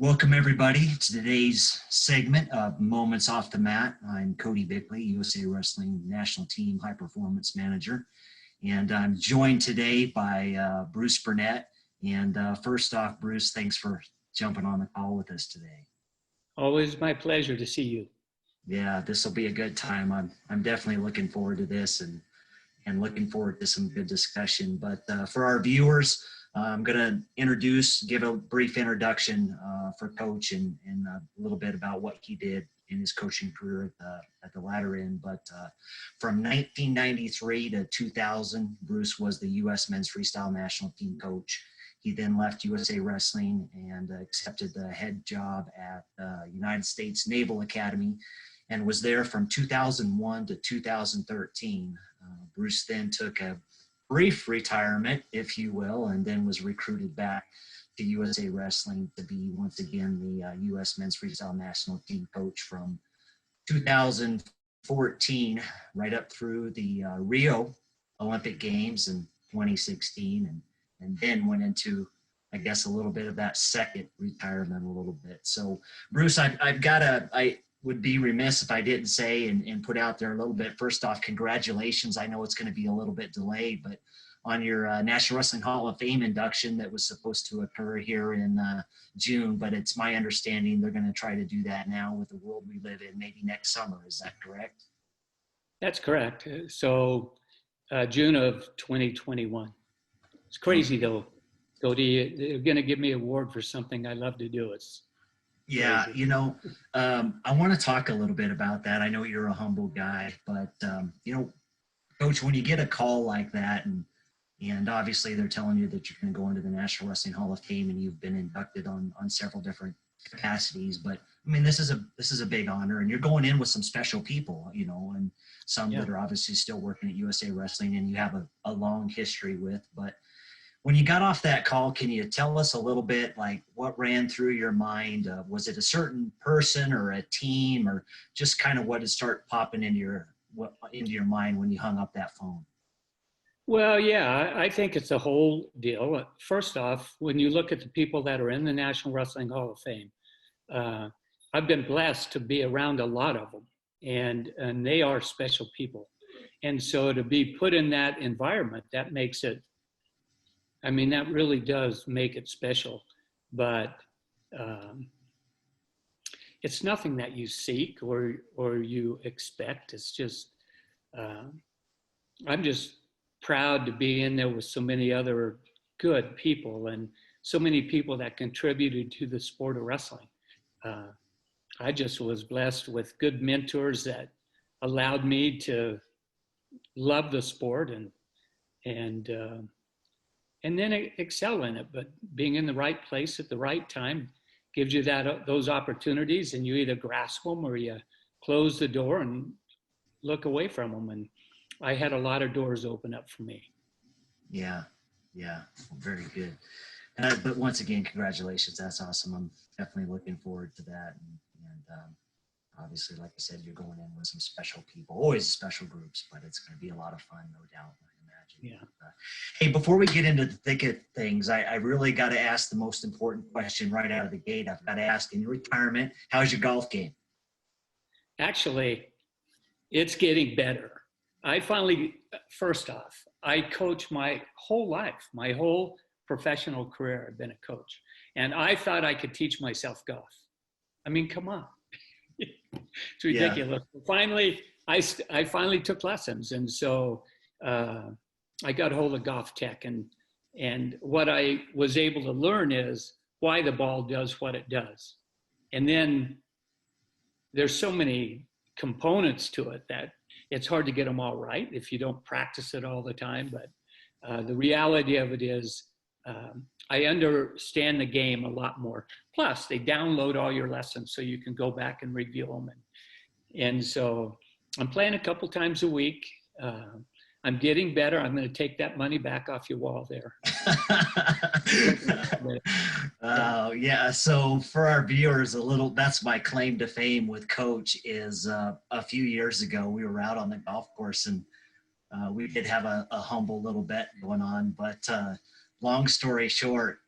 Welcome everybody to today's segment of Moments Off the Mat. I'm Cody Bickley, USA Wrestling National Team High Performance Manager, and I'm joined today by Bruce Burnett. And first off, Bruce, thanks for jumping on the call with us today. Always my pleasure to see you. Yeah, this will be a good time. I'm definitely looking forward to this and looking forward to some good discussion. But for our viewers, I'm going to give a brief introduction for Coach and a little bit about what he did in his coaching career at the latter end. But from 1993 to 2000, Bruce was the U.S. Men's Freestyle National Team coach. He then left USA Wrestling and accepted the head job at United States Naval Academy and was there from 2001 to 2013. Bruce then took a brief retirement, if you will, and then was recruited back to USA Wrestling to be once again the U.S. Men's Freestyle National Team coach from 2014 right up through the Rio Olympic Games in 2016, and then went into, I guess, a little bit of that second retirement a little bit. So, Bruce, I would be remiss if I didn't say and put out there a little bit. First off, congratulations. I know it's going to be a little bit delayed, but on your National Wrestling Hall of Fame induction that was supposed to occur here in June, but it's my understanding they're going to try to do that now with the world we live in, maybe next summer. Is that correct? That's correct. So June of 2021. It's crazy though, Cody. They're going to give me an award for something I love to do. Yeah, you know, I want to talk a little bit about that. I know you're a humble guy, but, you know, Coach, when you get a call like that and obviously they're telling you that you're going to go into the National Wrestling Hall of Fame and you've been inducted on several different capacities, but I mean, this is a big honor and you're going in with some special people, you know, and some that are obviously still working at USA Wrestling and you have a long history with, but when you got off that call, can you tell us a little bit like what ran through your mind? Was it a certain person or a team or just kind of what did start popping into your mind when you hung up that phone? Well, yeah, I think it's a whole deal. First off, when you look at the people that are in the National Wrestling Hall of Fame, I've been blessed to be around a lot of them, and they are special people. And so to be put in that environment, that makes it, I mean, that really does make it special, but it's nothing that you seek or you expect. It's just, I'm just proud to be in there with so many other good people and so many people that contributed to the sport of wrestling. I just was blessed with good mentors that allowed me to love the sport and then excel in it. But being in the right place at the right time gives you those opportunities, and you either grasp them or you close the door and look away from them. And I had a lot of doors open up for me. Yeah, very good. But once again, congratulations. That's awesome. I'm definitely looking forward to that. And obviously, like I said, you're going in with some special people, always special groups, but it's going to be a lot of fun, no doubt. Yeah. Hey, before we get into the thick of things, I really got to ask the most important question right out of the gate. I've got to ask, in your retirement, how's your golf game? Actually, it's getting better. First off, I coach my whole life, my whole professional career. I've been a coach, and I thought I could teach myself golf. I mean, come on. It's ridiculous. Yeah. Finally, I finally took lessons, and so I got a hold of Golf Tech, and what I was able to learn is why the ball does what it does. And then there's so many components to it that it's hard to get them all right if you don't practice it all the time. But the reality of it is I understand the game a lot more. Plus, they download all your lessons so you can go back and review them. And so I'm playing a couple times a week. I'm getting better. I'm going to take that money back off your wall there. Yeah. So for our viewers, that's my claim to fame with Coach is a few years ago, we were out on the golf course and we did have a humble little bet going on, but long story short,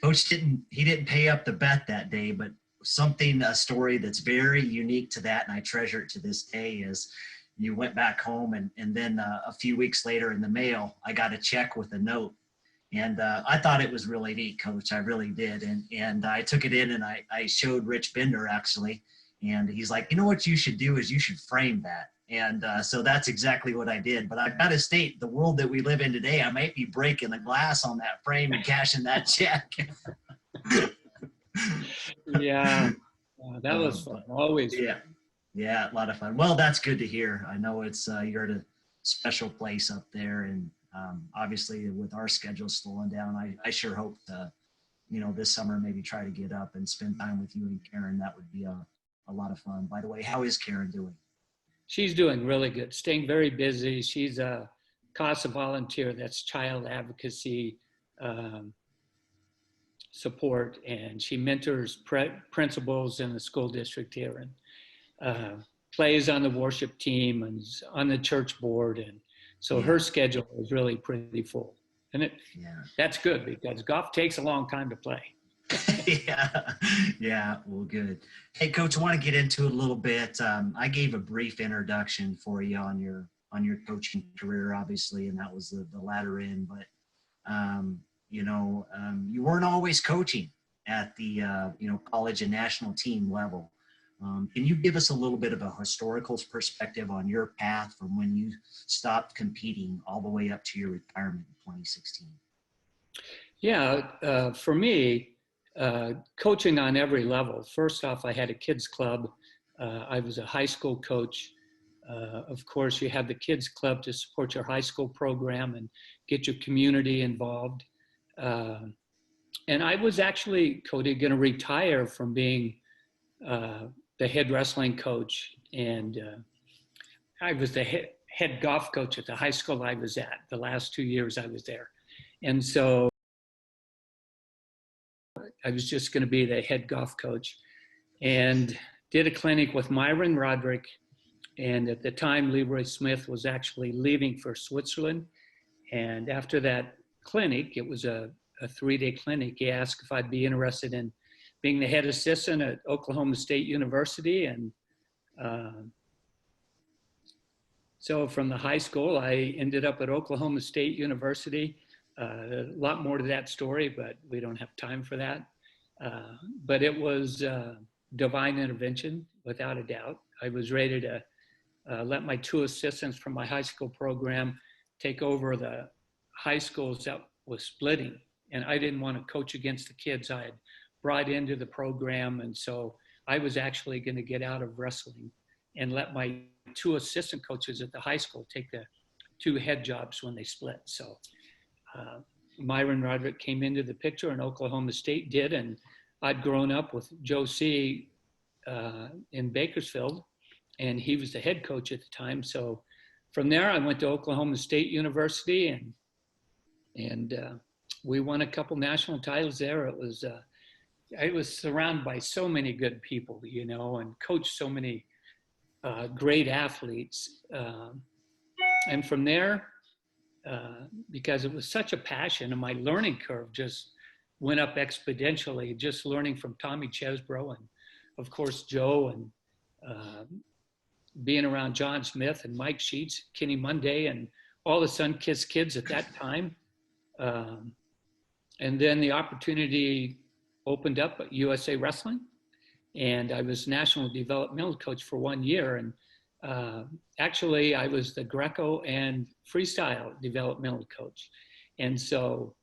Coach didn't pay up the bet that day, but a story that's very unique to that, and I treasure it to this day, is you went back home, and then a few weeks later in the mail, I got a check with a note. And I thought it was really neat, Coach. I really did. And I took it in and I showed Rich Bender, actually. And he's like, you know what you should do is you should frame that. And so that's exactly what I did. But I've got to state, the world that we live in today, I might be breaking the glass on that frame and cashing that check. Yeah, that was fun. Always. Yeah. Yeah, a lot of fun. Well, that's good to hear. I know it's you're at a special place up there, and obviously with our schedule slowing down, I sure hope to, this summer maybe try to get up and spend time with you and Karen. That would be a lot of fun. By the way, how is Karen doing? She's doing really good, staying very busy. She's a CASA volunteer, that's child advocacy support, and she mentors principals in the school district here, and plays on the worship team and on the church board. And so her schedule is really pretty full. And that's good because golf takes a long time to play. Yeah, well, good. Hey, Coach, I want to get into it a little bit. I gave a brief introduction for you on your coaching career, obviously, and that was the latter end. But you weren't always coaching at the college and national team level. Can you give us a little bit of a historical perspective on your path from when you stopped competing all the way up to your retirement in 2016? Yeah, for me, coaching on every level. First off, I had a kids club. I was a high school coach. Of course, you have the kids club to support your high school program and get your community involved. And I was actually, Cody, going to retire from being the head wrestling coach. And I was the head golf coach at the high school I was at the last 2 years I was there. And so I was just going to be the head golf coach, and did a clinic with Myron Roderick. And at the time, Leroy Smith was actually leaving for Switzerland. And after that clinic, it was a 3-day clinic. He asked if I'd be interested in being the head assistant at Oklahoma State University. And so from the high school, I ended up at Oklahoma State University. A lot more to that story, but we don't have time for that. But it was divine intervention, without a doubt. I was ready to let my 2 assistants from my high school program take over the high schools that was splitting. And I didn't want to coach against the kids I had brought into the program. And so I was actually going to get out of wrestling and let my 2 assistant coaches at the high school take the 2 head jobs when they split. So Myron Roderick came into the picture, and Oklahoma State did. And I'd grown up with Joe C. In Bakersfield, and he was the head coach at the time. So from there, I went to Oklahoma State University, and we won a couple national titles there. I was surrounded by so many good people, and coached so many great athletes. And from there, because it was such a passion, and my learning curve just went up exponentially, just learning from Tommy Chesbro and, of course, Joe, and being around John Smith and Mike Sheets, Kenny Monday, and all the Sunkist kids at that time. And then the opportunity opened up at USA Wrestling, and I was national developmental coach for 1 year. And actually, I was the Greco and freestyle developmental coach. And so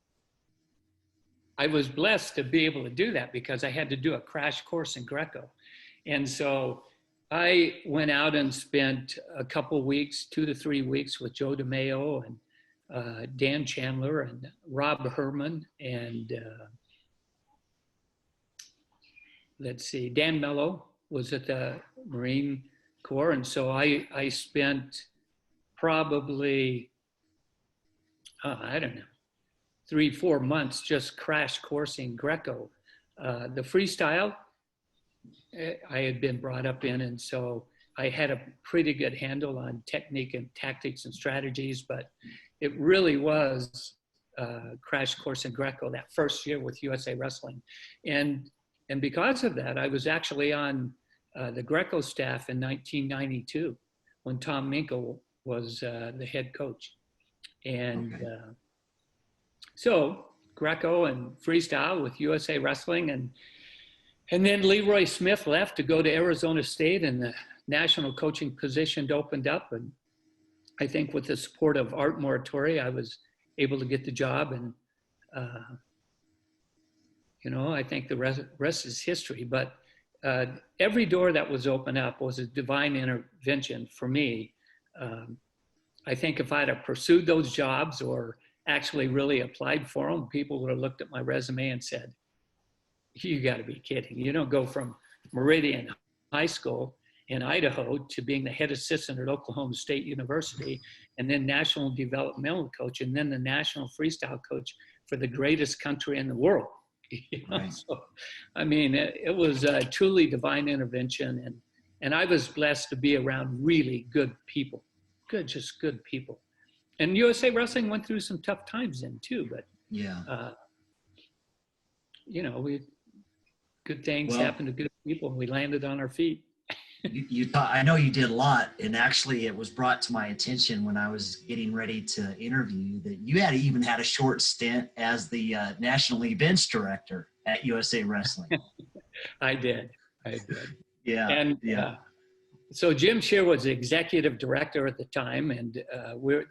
I was blessed to be able to do that because I had to do a crash course in Greco. And so I went out and spent a couple weeks, 2 to 3 weeks, with Joe DeMeo and Dan Chandler and Rob Herman and Dan Mello was at the Marine Corps. And so I spent probably, 3-4 months just crash coursing Greco. The freestyle, I had been brought up in, and so I had a pretty good handle on technique and tactics and strategies, but it really was crash course in Greco that first year with USA Wrestling. And because of that, I was actually on the Greco staff in 1992 when Tom Minkle was the head coach. And so Greco and freestyle with USA Wrestling. And then Leroy Smith left to go to Arizona State, and the national coaching position opened up. And I think with the support of Art Moratori, I was able to get the job. And, I think the rest is history. But every door that was opened up was a divine intervention for me. I think if I'd have pursued those jobs or actually really applied for them, people would have looked at my resume and said, you got to be kidding. You don't go from Meridian High School in Idaho to being the head assistant at Oklahoma State University, and then national developmental coach, and then the national freestyle coach for the greatest country in the world. Right. So, I mean, it was a truly divine intervention, and I was blessed to be around really good people, just good people. And USA Wrestling went through some tough times then too, but good things happen to good people, and we landed on our feet. You thought, I know you did a lot, and actually it was brought to my attention when I was getting ready to interview that you even had a short stint as the national events director at USA Wrestling. I did. Yeah. And so Jim Shear was the executive director at the time, and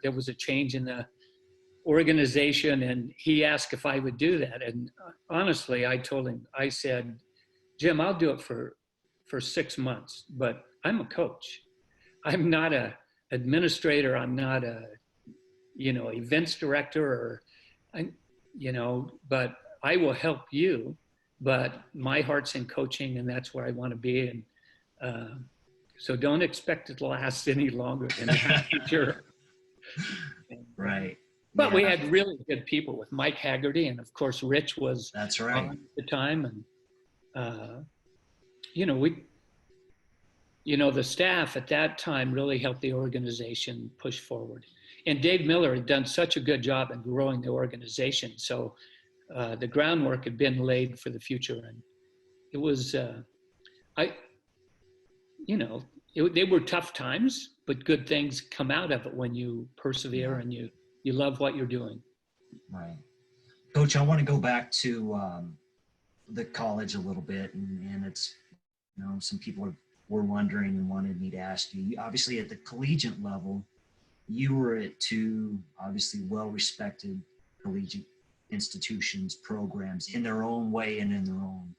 there was a change in the organization, and he asked if I would do that. And honestly, I told him, I said, Jim, I'll do it for 6 months, but I'm a coach. I'm not a administrator. I'm not a, events director but I will help you, but my heart's in coaching, and that's where I want to be. And so don't expect it to last any longer than that. Right. But we had really good people with Mike Haggerty, and of course, Rich was that's right at the time. And, the staff at that time really helped the organization push forward. And Dave Miller had done such a good job in growing the organization. So the groundwork had been laid for the future. And it was, they were tough times, but good things come out of it when you persevere and you love what you're doing. Right. Coach, I want to go back to the college a little bit, and it's, some people were wondering and wanted me to ask you, obviously at the collegiate level, you were at two obviously well-respected collegiate institutions, programs in their own way and in their own,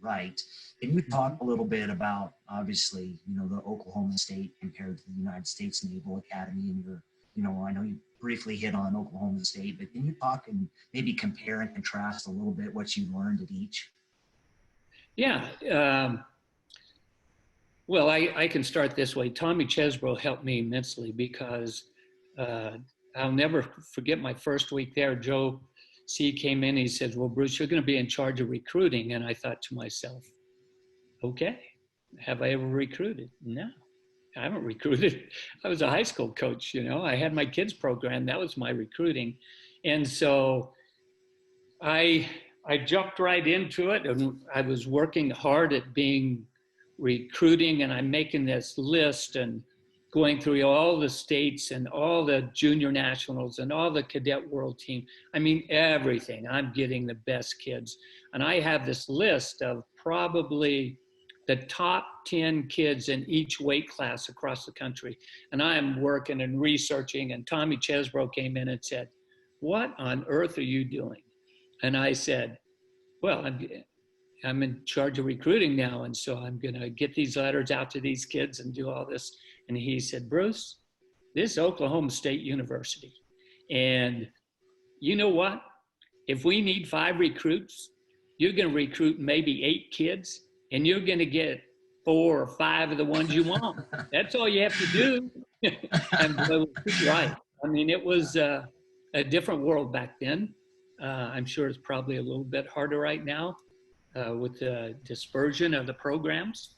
right. Can you talk a little bit about, obviously, the Oklahoma State compared to the United States Naval Academy, and your, I know you briefly hit on Oklahoma State, but can you talk and maybe compare and contrast a little bit what you learned at each? Yeah. Well, I can start this way. Tommy Chesbro helped me immensely because I'll never forget my first week there. Joe C came in, he said, well, Bruce, you're going to be in charge of recruiting. And I thought to myself, okay, have I ever recruited? No, I haven't recruited. I was a high school coach, I had my kids program. That was my recruiting. And so I jumped right into it, and I was working hard at being recruiting, and I'm making this list and going through all the states and all the junior nationals and all the cadet world team. I mean, everything. I'm getting the best kids. And I have this list of probably the top 10 kids in each weight class across the country. And I am working and researching, and Tommy Chesbro came in and said, what on earth are you doing? And I said, well, I'm in charge of recruiting now, and so I'm going to get these letters out to these kids and do all this. And he said, Bruce, this is Oklahoma State University. And you know what? If we need 5 recruits, you're going to recruit maybe 8 kids, and you're going to get 4 or 5 of the ones you want. That's all you have to do. And he's right. I mean, it was a different world back then. I'm sure it's probably a little bit harder right now with the dispersion of the programs.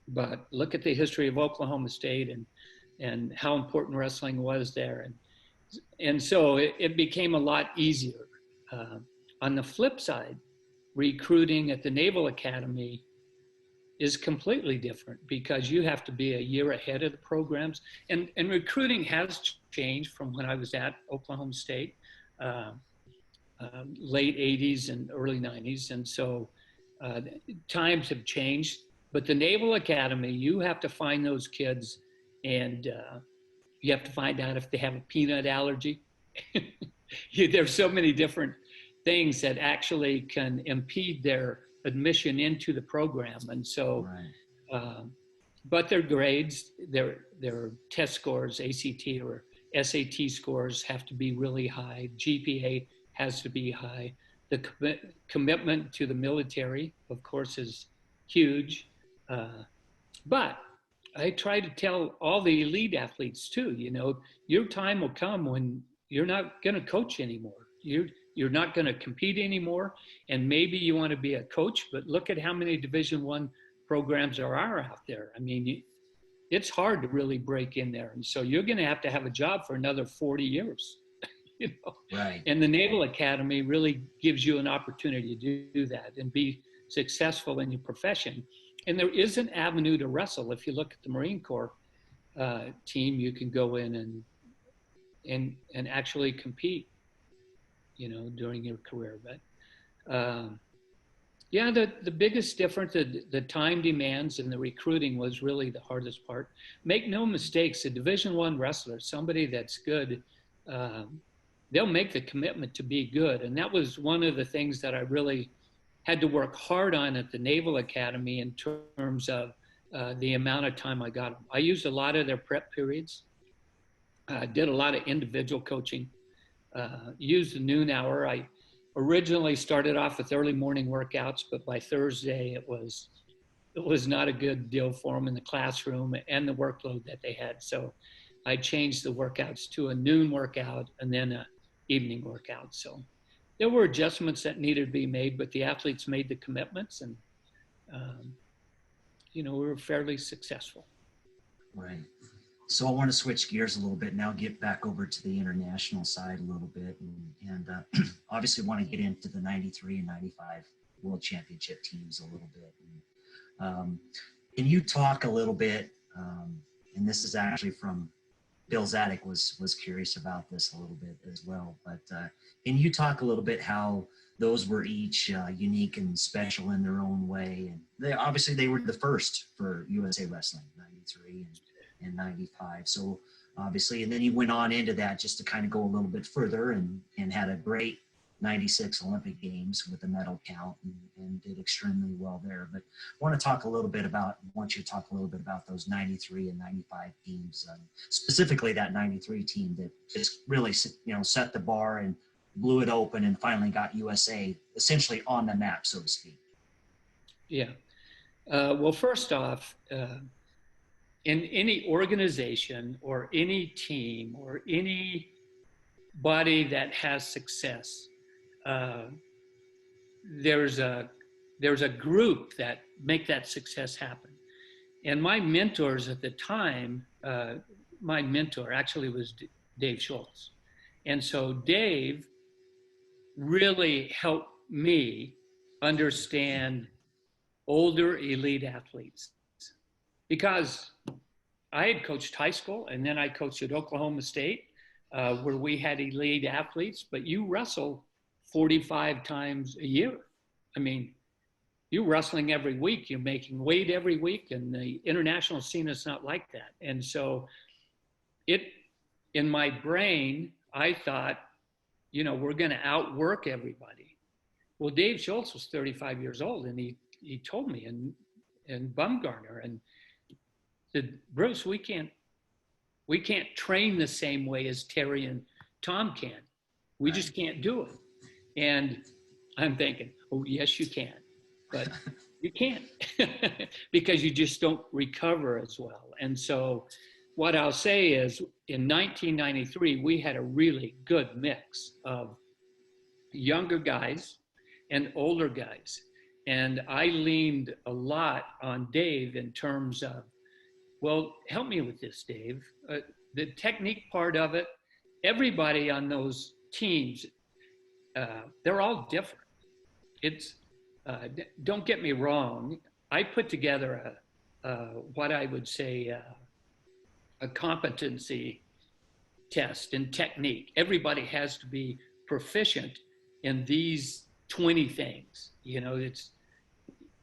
But look at the history of Oklahoma State and how important wrestling was there. And And so it became a lot easier. On the flip side, recruiting at the Naval Academy is completely different because you have to be a year ahead of the programs. And recruiting has changed from when I was at Oklahoma State, late 80s and early 90s. And so times have changed. But the Naval Academy, you have to find those kids, and you have to find out if they have a peanut allergy. There's so many different things that actually can impede their admission into the program. And so, right. But their grades, their test scores, ACT or SAT scores have to be really high. GPA has to be high. The commitment to the military, of course, is huge. But I try to tell all the elite athletes too, your time will come when you're not going to coach anymore. You're not going to compete anymore. And maybe you want to be a coach, but look at how many Division I programs there are out there. I mean, it's hard to really break in there. And so you're going to have a job for another 40 years. Right. And the Naval Academy really gives you an opportunity to do that and be successful in your profession. And there is an avenue to wrestle. If you look at the Marine Corps team, you can go in and actually compete, during your career. But yeah, the biggest difference, the time demands and the recruiting was really the hardest part. Make no mistakes, a Division I wrestler, somebody that's good, they'll make the commitment to be good. And that was one of the things that I really had to work hard on at the Naval Academy in terms of the amount of time I got. I used a lot of their prep periods, did a lot of individual coaching, used the noon hour. I originally started off with early morning workouts, but by Thursday it was not a good deal for them in the classroom and the workload that they had. So I changed the workouts to a noon workout and then an evening workout. So there were adjustments that needed to be made, but the athletes made the commitments, and we were fairly successful. Right. So I want to switch gears a little bit now, get back over to the international side a little bit, and obviously want to get into the 93 and 95 World Championship teams a little bit. Can you talk a little bit, and this is actually from Bill Zadek was curious about this a little bit as well, but can you talk a little bit how those were each unique and special in their own way? And they were the first for USA Wrestling, 93 and 95. So obviously, and then he went on into that just to kind of go a little bit further and had a great 96 Olympic Games with a medal count and did extremely well there. But I want you to talk a little bit about those 93 and 95 teams, specifically that 93 team that just really, set the bar and blew it open and finally got USA essentially on the map, so to speak. Yeah. Well, first off, in any organization or any team or any body that has success, there's a group that make that success happen. And my mentors at the time, my mentor actually was Dave Schultz. And so Dave really helped me understand older elite athletes, because I had coached high school and then I coached at Oklahoma State, where we had elite athletes, but you wrestle 45 times a year. I mean, you're wrestling every week, you're making weight every week, and the international scene is not like that. And so in my brain, I thought, we're going to outwork everybody. Well, Dave Schultz was 35 years old, and he told me in Bumgarner, and said, Bruce, we can't train the same way as Terry and Tom can. We just can't do it. And I'm thinking, oh, yes, you can. But you can't because you just don't recover as well. And so what I'll say is in 1993, we had a really good mix of younger guys and older guys. And I leaned a lot on Dave in terms of, well, help me with this, Dave. The technique part of it, everybody on those teams, they're all different. It's, don't get me wrong, I put together what I would say a competency test and technique. Everybody has to be proficient in these 20 things. It's,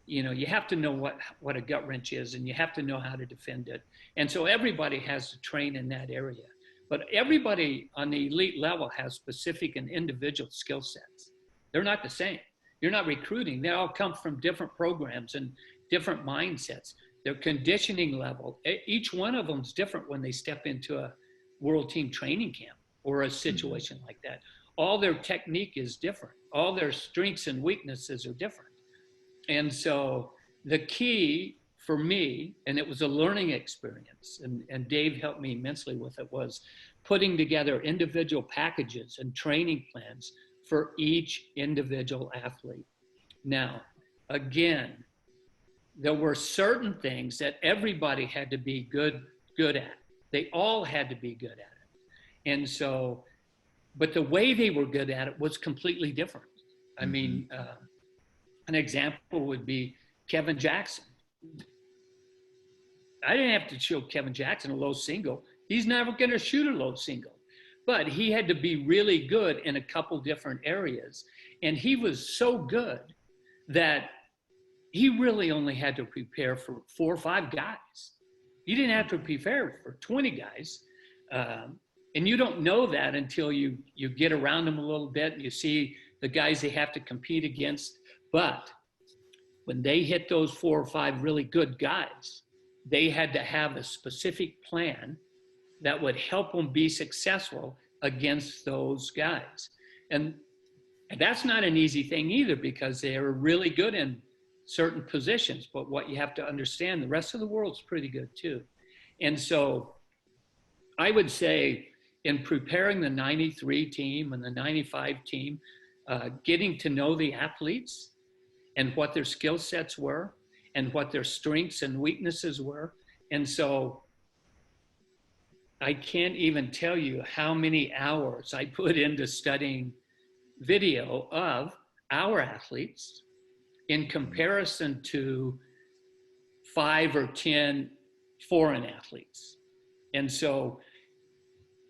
you have to know what a gut wrench is, and you have to know how to defend it. And so everybody has to train in that area. But everybody on the elite level has specific and individual skill sets. They're not the same. You're not recruiting. They all come from different programs and different mindsets. Their conditioning level, each one of them is different when they step into a world team training camp or a situation like that. All their technique is different. All their strengths and weaknesses are different. And so the key for me, and it was a learning experience, and Dave helped me immensely with it, was putting together individual packages and training plans for each individual athlete. Now, again, there were certain things that everybody had to be good at. They all had to be good at it. And so, but the way they were good at it was completely different. I mean, an example would be Kevin Jackson. I didn't have to show Kevin Jackson a low single. He's never going to shoot a low single. But he had to be really good in a couple different areas. And he was so good that he really only had to prepare for 4 or 5 guys. You didn't have to prepare for 20 guys. And you don't know that until you get around them a little bit and you see the guys they have to compete against. But when they hit those 4 or 5 really good guys, they had to have a specific plan that would help them be successful against those guys. And that's not an easy thing either, because they are really good in certain positions. But what you have to understand, the rest of the world's pretty good too. And so I would say in preparing the 93 team and the 95 team, getting to know the athletes and what their skill sets were and what their strengths and weaknesses were. And so I can't even tell you how many hours I put into studying video of our athletes in comparison to 5 or 10 foreign athletes. And so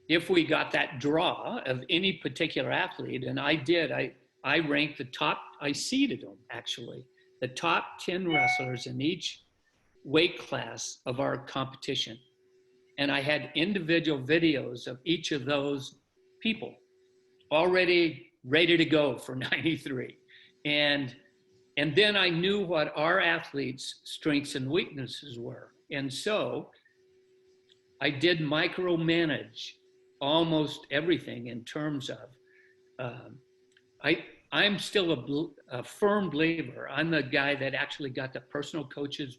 if we got that draw of any particular athlete, and I ranked the top, I seeded them actually, the top 10 wrestlers in each weight class of our competition. And I had individual videos of each of those people already ready to go for 93. And then I knew what our athletes' strengths and weaknesses were. And so I did micromanage almost everything in terms of, I'm still a firm believer. I'm the guy that actually got the personal coaches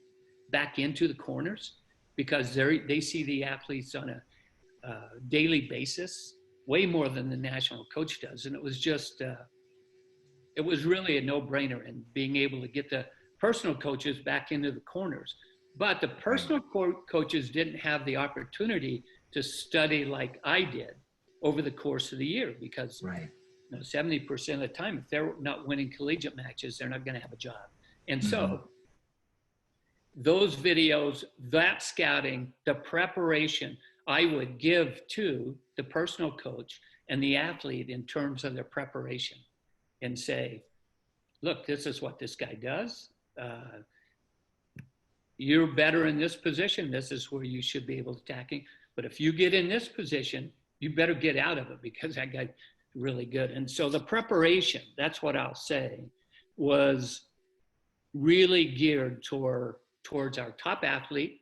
back into the corners, because they see the athletes on a daily basis, way more than the national coach does. And it was just, it was really a no-brainer in being able to get the personal coaches back into the corners. But the personal coaches didn't have the opportunity to study like I did over the course of the year, because 70% of the time, if they're not winning collegiate matches, they're not going to have a job. And so those videos, that scouting, the preparation I would give to the personal coach and the athlete in terms of their preparation, and say, look, this is what this guy does. You're better in this position. This is where you should be able to attacking. But if you get in this position, you better get out of it, because that guy's really good. And so the preparation, that's what I'll say, was really geared towards our top athlete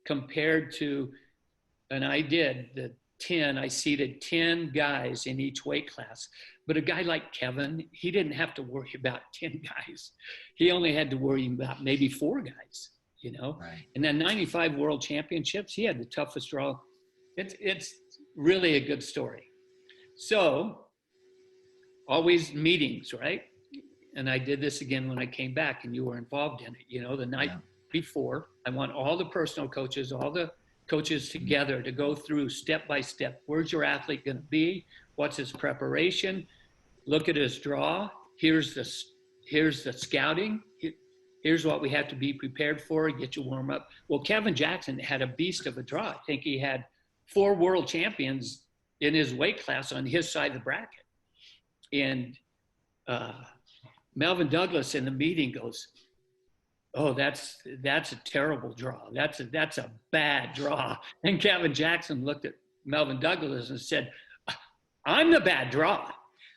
compared to, and I seeded 10 guys in each weight class. But a guy like Kevin, he didn't have to worry about 10 guys. He only had to worry about maybe 4 guys, And then 95 World Championships, he had the toughest draw. It's really a good story. So always meetings, right? And I did this again when I came back and you were involved in it. The night before, I want all the personal coaches, all the coaches together to go through step by step. Where's your athlete going to be? What's his preparation? Look at his draw. Here's the scouting. Here's what we have to be prepared for. Get you warm up. Well, Kevin Jackson had a beast of a draw. I think he had 4 world champions in his weight class on his side of the bracket. And Melvin Douglas in the meeting goes, "Oh, that's a terrible draw. That's a bad draw." And Kevin Jackson looked at Melvin Douglas and said, "I'm the bad draw.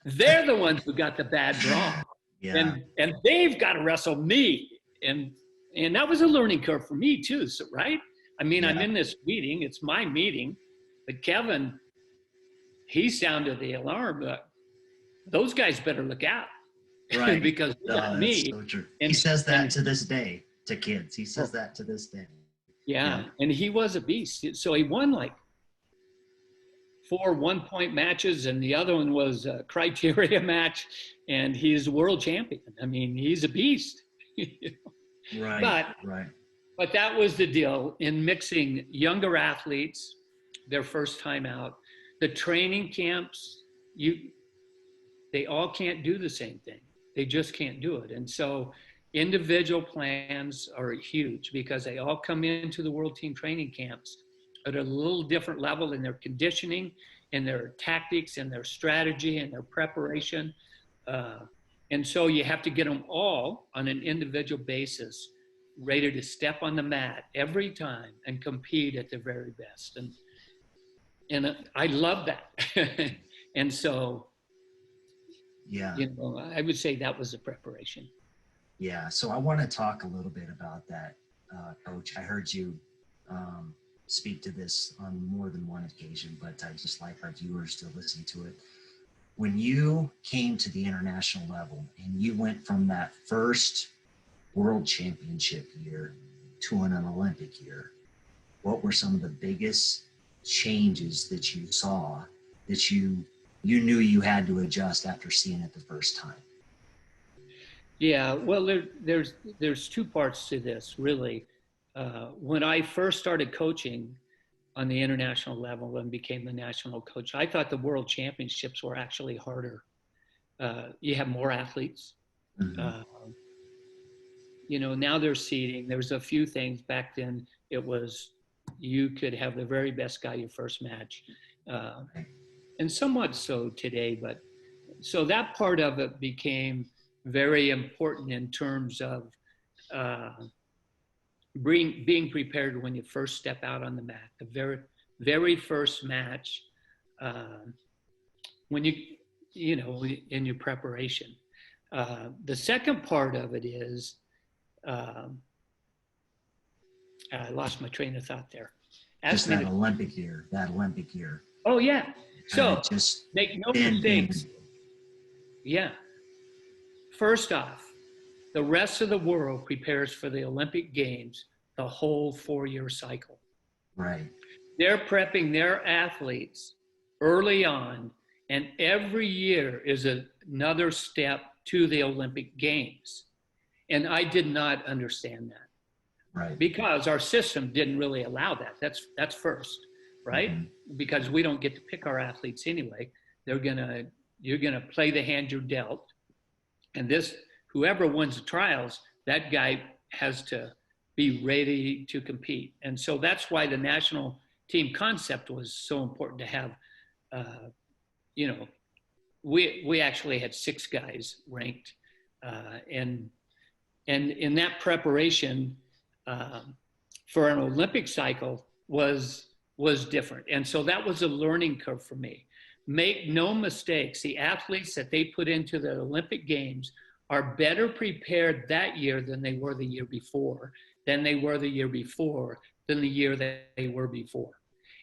They're the ones who got the bad draw. Yeah. And they've got to wrestle me." And that was a learning curve for me too, so, right? I mean, I'm in this meeting, it's my meeting, but Kevin, he sounded the alarm. Those guys better look out. Right. Because me. So true. And, he says that to this day to kids. He says that to this day. Yeah. And he was a beast. So he won like 4 one-point matches, and the other one was a criteria match, and he's world champion. I mean, he's a beast. Right. But that was the deal in mixing younger athletes, their first time out, the training camps. They all can't do the same thing. They just can't do it. And so individual plans are huge because they all come into the world team training camps at a little different level in their conditioning, in their tactics, in their strategy, and their preparation. And so you have to get them all on an individual basis, ready to step on the mat every time and compete at their very best. And I love that. And so, I would say that was the preparation. Yeah. So I want to talk a little bit about that, Coach. I heard you speak to this on more than one occasion, but I just like our viewers to listen to it. When you came to the international level and you went from that first world championship year to an Olympic year, what were some of the biggest changes that you saw that you knew you had to adjust after seeing it the first time? Yeah, well, there's 2 parts to this, really. When I first started coaching on the international level and became the national coach, I thought the world championships were actually harder. You have more athletes. Mm-hmm. Now there's seeding. There's a few things. Back then it was you could have the very best guy your first match. And somewhat so today, but so that part of it became very important in terms of being prepared when you first step out on the mat. The very, very first match, when in your preparation. The second part of it is, I lost my train of thought there. Just that Olympic year. Oh yeah. So just make no mistakes. Yeah. First off, the rest of the world prepares for the Olympic Games the whole 4-year cycle. Right. They're prepping their athletes early on, and every year is another step to the Olympic Games. And I did not understand that. Right. Because our system didn't really allow that. That's first, right? Mm-hmm. Because we don't get to pick our athletes anyway. You're gonna play the hand you're dealt. And whoever wins the trials, that guy has to be ready to compete. And so that's why the national team concept was so important to have. We actually had 6 guys ranked, and in that preparation for an Olympic cycle was different. And so that was a learning curve for me. Make no mistakes, the athletes that they put into the Olympic Games are better prepared that year than they were the year before, than they were the year before, than the year that they were before.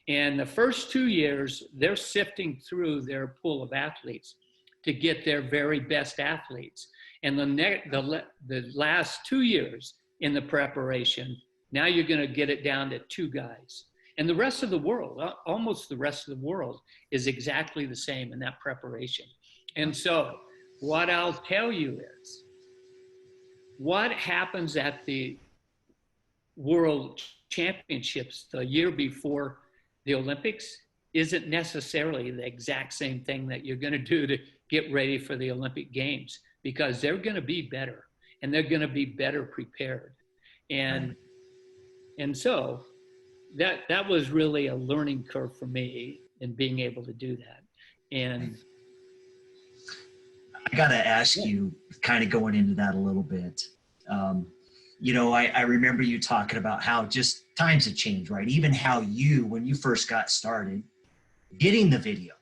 And the first 2 years, they're sifting through their pool of athletes to get their very best athletes. And the last 2 years in the preparation, now you're going to get it down to 2 guys. And the rest of the world, almost the rest of the world, is exactly the same in that preparation. And so what I'll tell you is, what happens at the World championships the year before the Olympics isn't necessarily the exact same thing that you're going to do to get ready for the Olympic Games, because they're going to be better and they're going to be better prepared. And so that was really a learning curve for me in being able to do that. And I got to ask you, kind of going into that a little bit. You know, I remember you talking about how just times have changed, right? Even how you, when you first got started, getting the video,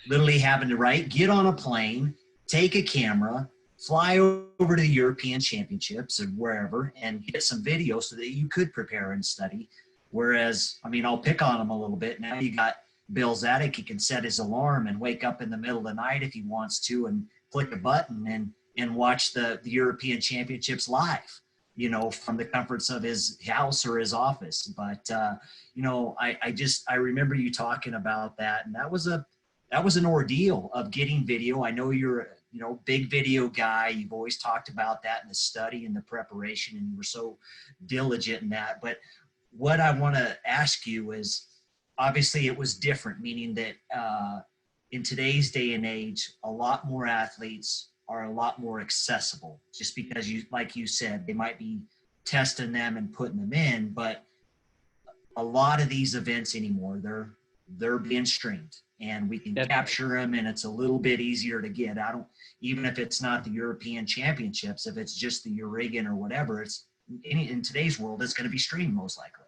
literally having to get on a plane, take a camera, fly over to the European Championships or wherever and get some video so that you could prepare and study. Whereas, I mean, I'll pick on him a little bit. Now you got Bill Zadig. He can set his alarm and wake up in the middle of the night if he wants to and click a button and watch the European Championships live, you know, from the comforts of his house or his office. But, you know, I remember you talking about that, and that was an ordeal of getting video. I know you're a, you know, big video guy. You've always talked about that in the study and the preparation, and you were so diligent in that. But what I want to ask you is, obviously it was different, meaning that in today's day and age, a lot more athletes are a lot more accessible, just because you, like you said, they might be testing them and putting them in, but a lot of these events anymore, they're being streamed and we can capture them, and it's a little bit easier to get. Even if it's not the European Championships, if it's just the Eurigan or whatever, it's in today's world, it's going to be streamed most likely.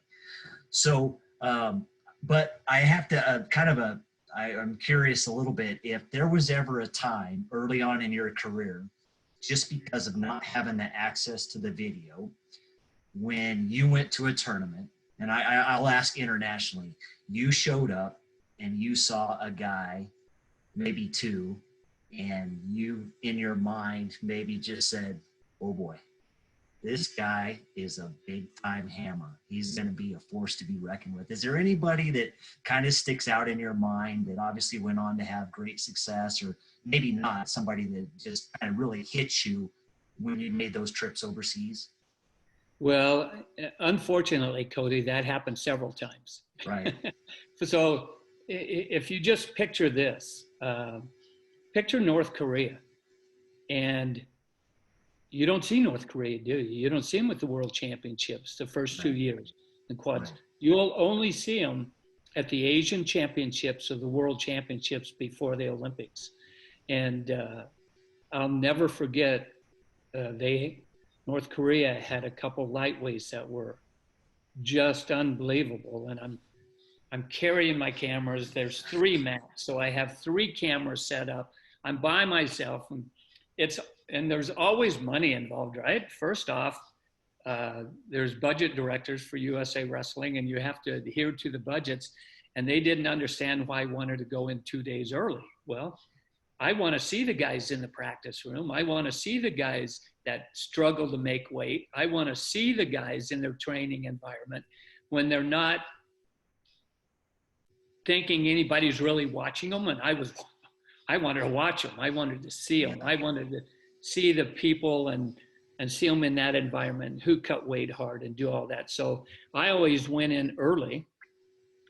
So, but I have to I'm curious a little bit, if there was ever a time early on in your career, just because of not having the access to the video, when you went to a tournament, and I'll ask internationally, you showed up and you saw a guy, maybe two, and you in your mind maybe just said, oh boy, this guy is a big time hammer. He's going to be a force to be reckoned with. Is there anybody that kind of sticks out in your mind that obviously went on to have great success, or maybe not, somebody that just kind of really hits you when you made those trips overseas? Well, unfortunately, Cody, that happened several times. Right. So if you just picture this, picture North Korea, and you don't see North Korea, do you? You don't see them with the World Championships the first 2 years, the quads. Right. You'll only see them at the Asian Championships or the World Championships before the Olympics. And I'll never forget, North Korea had a couple lightweights that were just unbelievable. And I'm carrying my cameras. There's 3 max, so I have 3 cameras set up. I'm by myself, and there's always money involved, right? First off, there's budget directors for USA Wrestling, and you have to adhere to the budgets. And they didn't understand why I wanted to go in 2 days early. Well, I want to see the guys in the practice room. I want to see the guys that struggle to make weight. I want to see the guys in their training environment when they're not thinking anybody's really watching them. And I wanted to watch them. I wanted to see them. I wanted to see the people and see them in that environment, who cut weight hard and do all that. So I always went in early.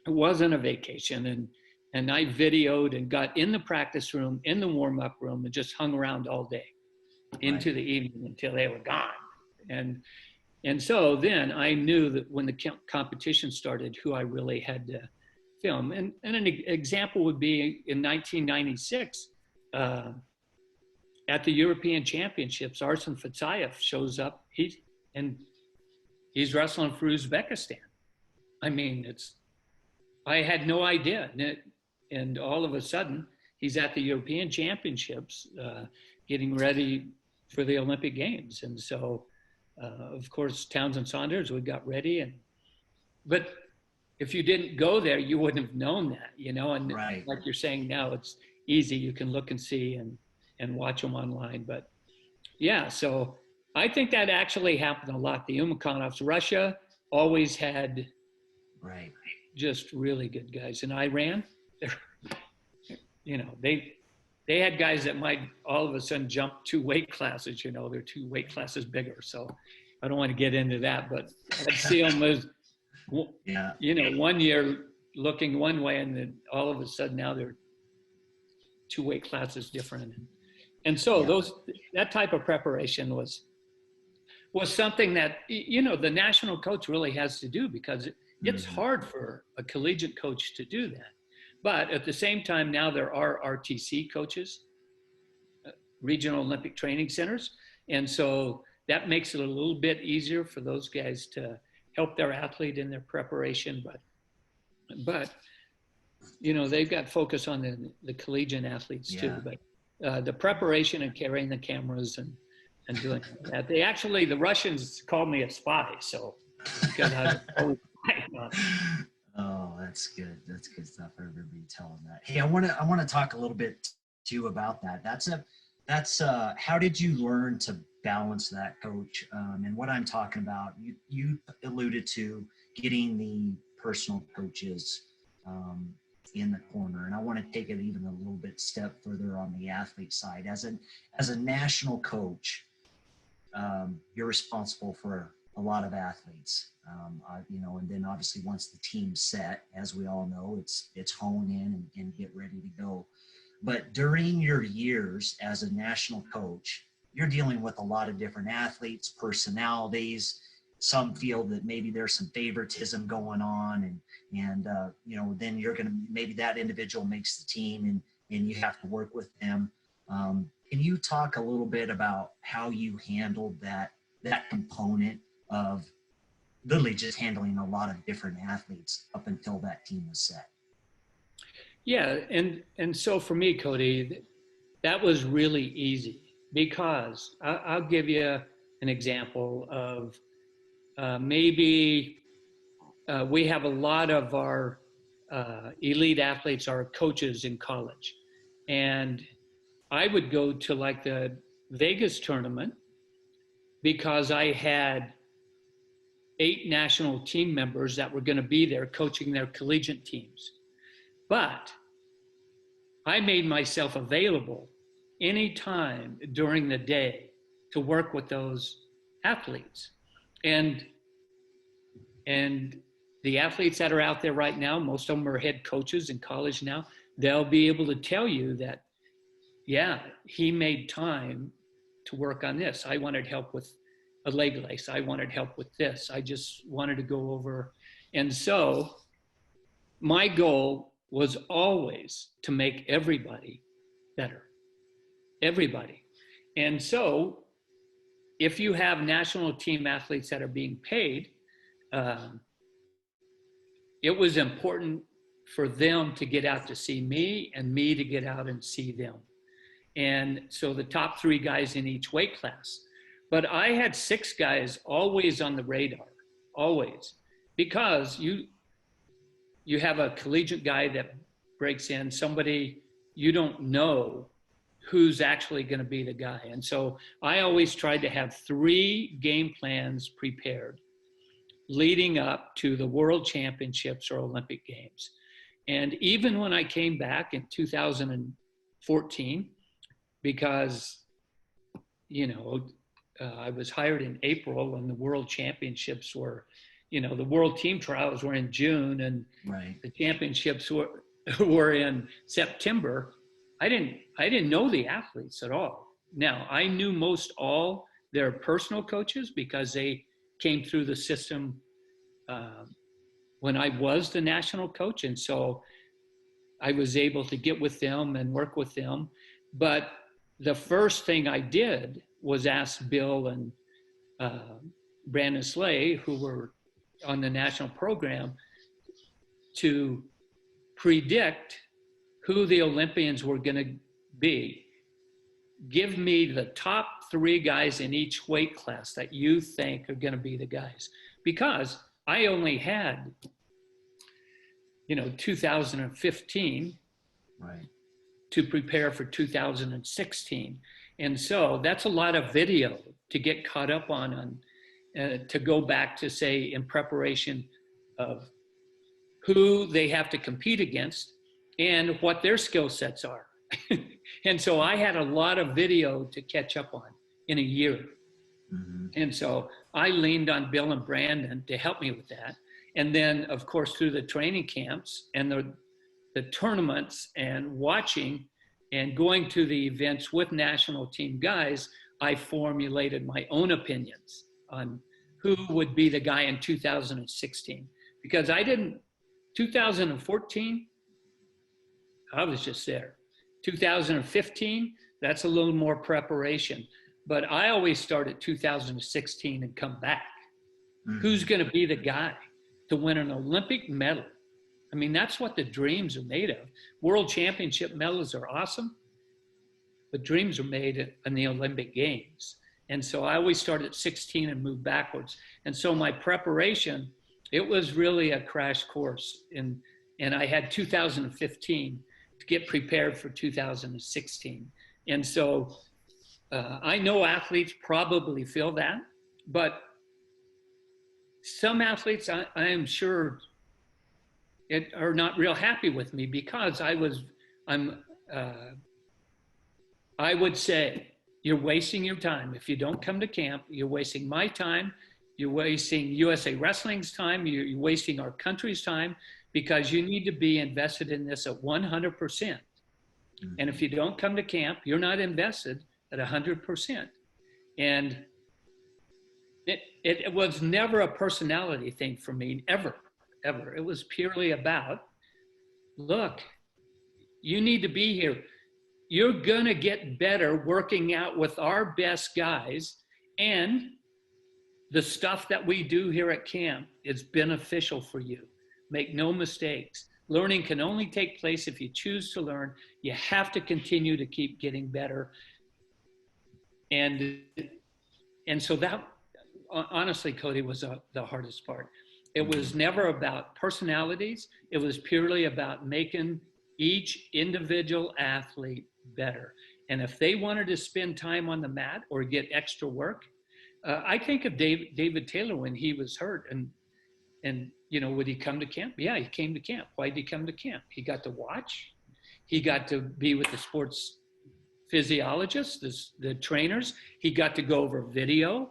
It wasn't a vacation. And I videoed and got in the practice room, in the warm-up room, and just hung around all day into the evening until they were gone. And so then I knew that when the competition started, who I really had to film. And an example would be in 1996, at the European Championships, Arsen Fatsayev shows up. He's wrestling for Uzbekistan. I mean, I had no idea. And all of a sudden, he's at the European Championships, getting ready for the Olympic Games. And so, of course, Townsend Saunders, we got ready. But if you didn't go there, you wouldn't have known that, you know. And right. Like you're saying now, it's easy. You can look and see and watch them online. But yeah, so I think that actually happened a lot. The Umakanovs, Russia always had just really good guys. And Iran, you know, they had guys that might all of a sudden jump 2 weight classes, you know, they're 2 weight classes bigger. So I don't want to get into that, but I'd see them as Yeah. You know, one year looking one way, and then all of a sudden now they're two weight classes different. And so Yeah. that type of preparation was something that, you know, the national coach really has to do, because it's hard for a collegiate coach to do that. But at the same time, now there are RTC coaches, regional Olympic training centers. And so that makes it a little bit easier for those guys to help their athlete in their preparation. But you know, they've got focus on the collegiate athletes too. But the preparation and carrying the cameras and doing that. The Russians called me a spy, so because I was always Oh, that's good. That's good stuff. I remember you telling that. Hey, I want to talk a little bit too about that. That's how did you learn to balance that, Coach? And what I'm talking about, you alluded to getting the personal coaches in the corner, and I want to take it even a little bit step further on the athlete side. As a national coach, you're responsible for a lot of athletes, you know, and then obviously once the team's set, as we all know, it's hone in and get ready to go. But during your years as a national coach, you're dealing with a lot of different athletes, personalities. Some feel that maybe there's some favoritism going on, and you know, then maybe that individual makes the team, and you have to work with them. Can you talk a little bit about how you handled that component of literally just handling a lot of different athletes up until that team was set? Yeah, and so for me, Cody, that was really easy, because I'll give you an example of maybe we have a lot of our elite athletes are coaches in college, and I would go to like the Vegas tournament because I had 8 national team members that were going to be there coaching their collegiate teams. But I made myself available anytime during the day to work with those athletes. And the athletes that are out there right now, most of them are head coaches in college now. They'll be able to tell you that, yeah, he made time to work on this. I wanted help with a leg lace. I wanted help with this. I just wanted to go over. And so my goal was always to make everybody better. Everybody. And so if you have national team athletes that are being paid, it was important for them to get out to see me and me to get out and see them. And so the top 3 guys in each weight class. But I had 6 guys always on the radar, always, because you have a collegiate guy that breaks in, somebody you don't know who's actually going to be the guy. And so I always tried to have 3 game plans prepared leading up to the World Championships or Olympic Games. And even when I came back in 2014, because, you know, I was hired in April and the World Championships were, you know, the World Team Trials were in June and the championships were in September. I didn't know the athletes at all. Now, I knew most all their personal coaches because they came through the system when I was the national coach. And so I was able to get with them and work with them. But the first thing I did was ask Bill and Brandon Slay, who were on the national program, to predict who the Olympians were going to be. Give me the top 3 guys in each weight class that you think are going to be the guys. Because I only had, 2015 to prepare for 2016. And so that's a lot of video to get caught up on to go back to, say, in preparation of who they have to compete against and what their skill sets are. And so I had a lot of video to catch up on in a year. Mm-hmm. And so I leaned on Bill and Brandon to help me with that. And then, of course, through the training camps and the tournaments and watching and going to the events with national team guys, I formulated my own opinions on who would be the guy in 2016. Because 2014, I was just there. 2015, that's a little more preparation. But I always start at 2016 and come back. Mm-hmm. Who's going to be the guy to win an Olympic medal? I mean, that's what the dreams are made of. World championship medals are awesome, but dreams are made in the Olympic Games. And so I always start at 16 and move backwards. And so my preparation, it was really a crash course. And I had 2015 to get prepared for 2016. And so I know athletes probably feel that, but some athletes I am sure are not real happy with me because I would say, you're wasting your time. If you don't come to camp, you're wasting my time. You're wasting USA Wrestling's time. You're wasting our country's time because you need to be invested in this at 100%. Mm-hmm. And if you don't come to camp, you're not invested at 100%. And it was never a personality thing for me, ever. It was purely about, look, you need to be here. You're going to get better working out with our best guys, and the stuff that we do here at camp is beneficial for you. Make no mistakes. Learning can only take place if you choose to learn. You have to continue to keep getting better. And so that, honestly, Cody, was the hardest part. It was never about personalities. It was purely about making each individual athlete better. And if they wanted to spend time on the mat or get extra work, I think of David Taylor when he was hurt and would he come to camp? Yeah, he came to camp. Why did he come to camp? He got to watch. He got to be with the sports physiologists, the trainers. He got to go over video.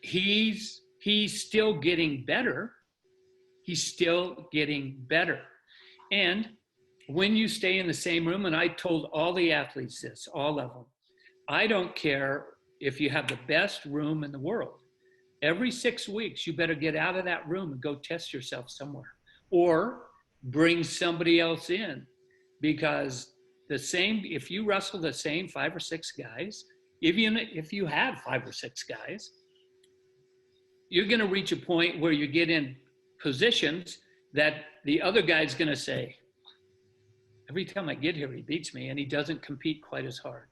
He's still getting better. He's still getting better. And when you stay in the same room, and I told all the athletes this, all of them, I don't care if you have the best room in the world. Every 6 weeks, you better get out of that room and go test yourself somewhere, or bring somebody else in, because if you wrestle the same 5 or 6 guys, even if you have 5 or 6 guys, you're going to reach a point where you get in positions that the other guy's going to say, every time I get here, he beats me, and he doesn't compete quite as hard.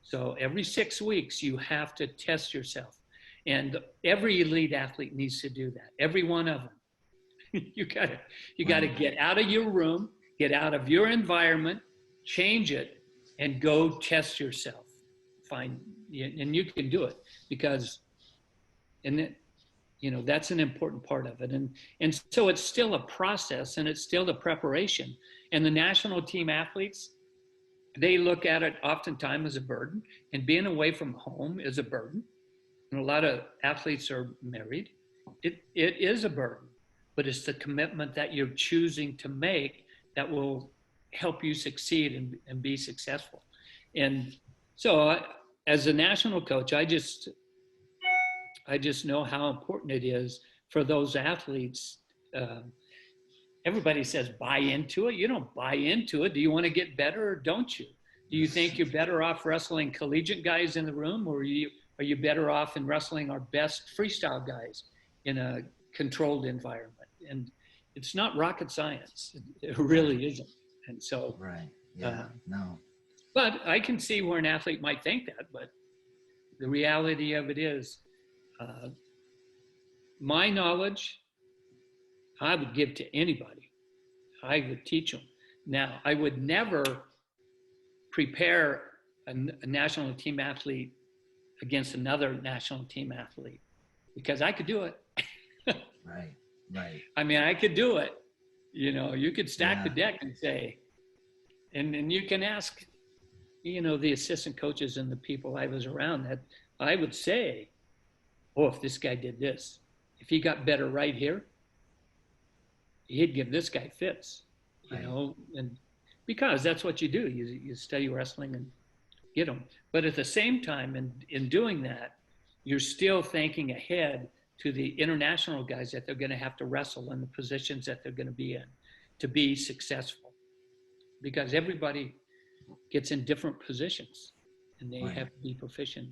So every 6 weeks, you have to test yourself. And every elite athlete needs to do that. Every one of them. You gotta get out of your room, get out of your environment, change it, and go test yourself. And you can do it because, that's an important part of it. And so it's still a process, and it's still the preparation. And the national team athletes, they look at it oftentimes as a burden, and being away from home is a burden. And a lot of athletes are married. It is a burden, but it's the commitment that you're choosing to make that will help you succeed and be successful. And so as a national coach, I just know how important it is for those athletes. Everybody says buy into it. You don't buy into it. Do you want to get better or don't you? Do you think you're better off wrestling collegiate guys in the room, or are you better off in wrestling our best freestyle guys in a controlled environment? And it's not rocket science. It really isn't. And so, right. Yeah. No. But I can see where an athlete might think that, but the reality of it is, my knowledge, I would give to anybody. I would teach them. Now, I would never prepare a national team athlete against another national team athlete, because I could do it. Right. I mean, I could do it. You could stack the deck and say, and you can ask, the assistant coaches and the people I was around, that I would say, oh, if this guy did this, if he got better right here, he'd give this guy fits, you Right. know, and because that's what you do. You study wrestling and get them. But at the same time, in doing that, you're still thinking ahead to the international guys that they're going to have to wrestle in the positions that they're going to be in to be successful. Because everybody gets in different positions and they Right. have to be proficient,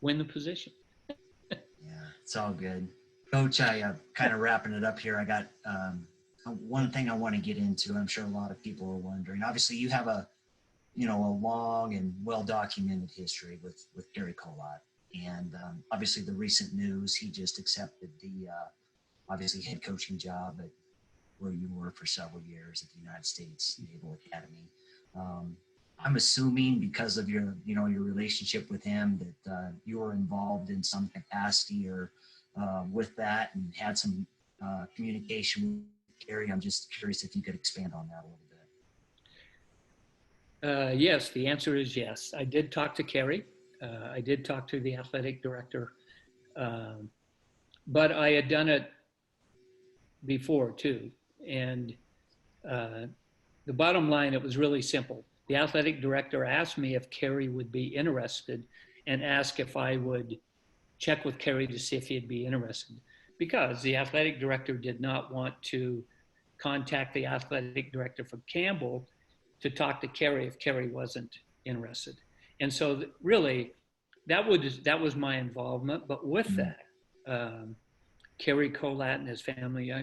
win the position. Yeah, it's all good. Coach, I kind of wrapping it up here. I got one thing I want to get into. I'm sure a lot of people are wondering. Obviously, you have a long and well documented history with Kerry Collat, and obviously the recent news. He just accepted the obviously head coaching job at where you were for several years at the United States Naval Academy. I'm assuming because of your your relationship with him that you were involved in some capacity or with that and had some communication with Kerry. I'm just curious if you could expand on that a little bit. Yes, the answer is yes. I did talk to Kerry. I did talk to the athletic director, but I had done it before too. And the bottom line, it was really simple. The athletic director asked me if Kerry would be interested and asked if I would check with Kerry to see if he'd be interested, because the athletic director did not want to contact the athletic director for Campbell to talk to Kerry if Kerry wasn't interested. And so really that was my involvement. But with that, Kerry Collat and his family,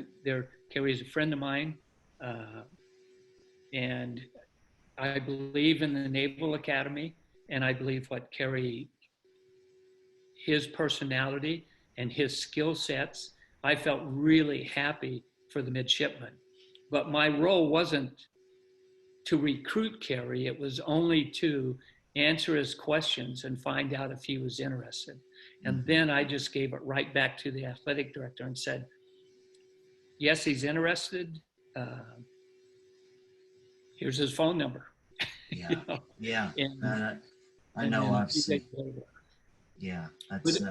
Kerry is a friend of mine, and I believe in the Naval Academy, and I believe what Kerry, his personality and his skill sets, I felt really happy for the midshipmen. But my role wasn't to recruit Kerry, it was only to answer his questions and find out if he was interested. And then I just gave it right back to the athletic director and said, yes, he's interested. Here's his phone number. Yeah, You know? yeah. And, I know. I've seen. Yeah,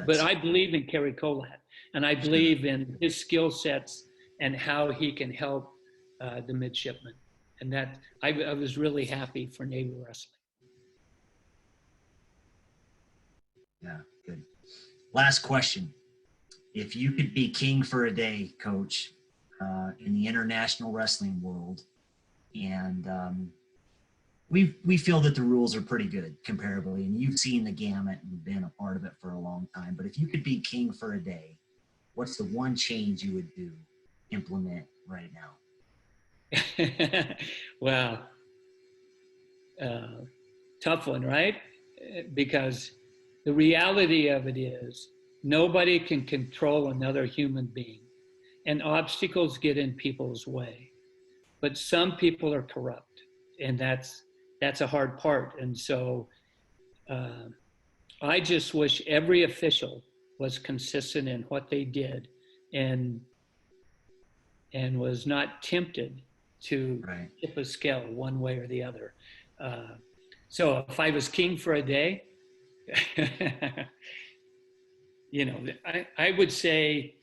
but I believe in Kerry Collat, and I believe in his skill sets and how he can help the midshipmen. And that I was really happy for Naval Wrestling. Yeah, good. Last question. If you could be king for a day, Coach, in the international wrestling world, and we feel that the rules are pretty good comparably, and you've seen the gamut and been a part of it for a long time. But if you could be king for a day, what's the one change you would implement right now? Well, tough one, right? Because the reality of it is nobody can control another human being, and obstacles get in people's way. But some people are corrupt, and that's a hard part. And so I just wish every official was consistent in what they did and was not tempted to tip a scale one way or the other. So if I was king for a day, I would say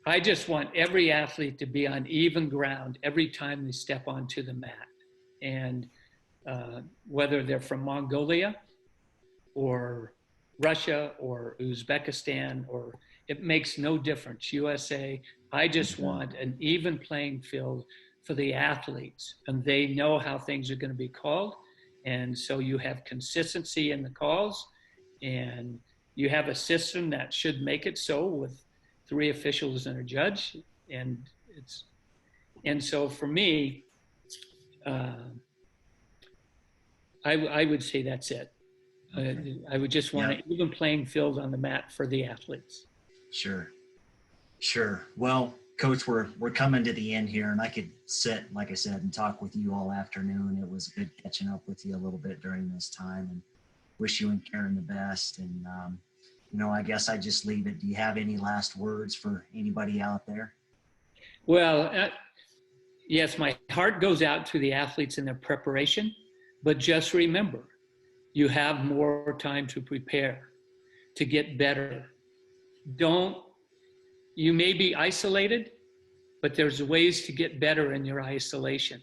I just want every athlete to be on even ground every time they step onto the mat. And whether they're from Mongolia or Russia or Uzbekistan, or it makes no difference, USA, I just want an even playing field for the athletes, and they know how things are going to be called. And so you have consistency in the calls, and you have a system that should make it so with 3 officials and a judge. And so for me, I would say that's it. Okay. I would just want an even playing field on the mat for the athletes. Sure. Well, Coach, we're coming to the end here, and I could sit, like I said, and talk with you all afternoon. It was good catching up with you a little bit during this time, and wish you and Karen the best. And I guess I just leave it. Do you have any last words for anybody out there? Well, yes, my heart goes out to the athletes in their preparation, but just remember, you have more time to prepare, to get better. You may be isolated, but there's ways to get better in your isolation.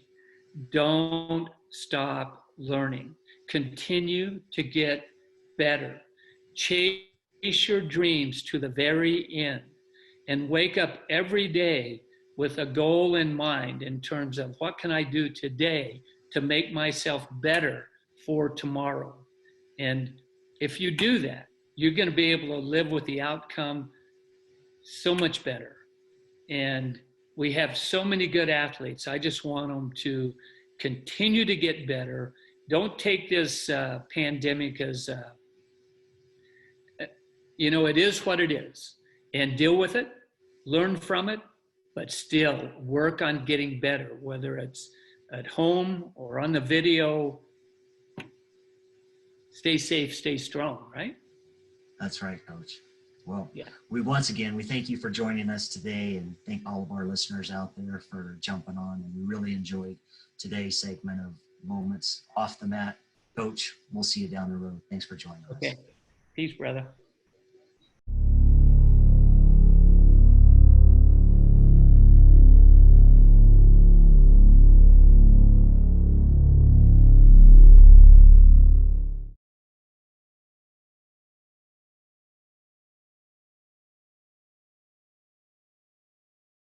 Don't stop learning. Continue to get better. Chase your dreams to the very end and wake up every day with a goal in mind in terms of what can I do today to make myself better for tomorrow. And if you do that, you're going to be able to live with the outcome so much better. And we have so many good athletes. I just want them to continue to get better. Don't take this pandemic as, it is what it is, and deal with it, learn from it, but still work on getting better, whether it's at home or on the video. Stay safe, stay strong, right? That's right, Coach. Well, yeah. we thank you for joining us today, and thank all of our listeners out there for jumping on. And we really enjoyed today's segment of Moments Off the Mat. Coach, we'll see you down the road. Thanks for joining us. Okay. Peace, brother.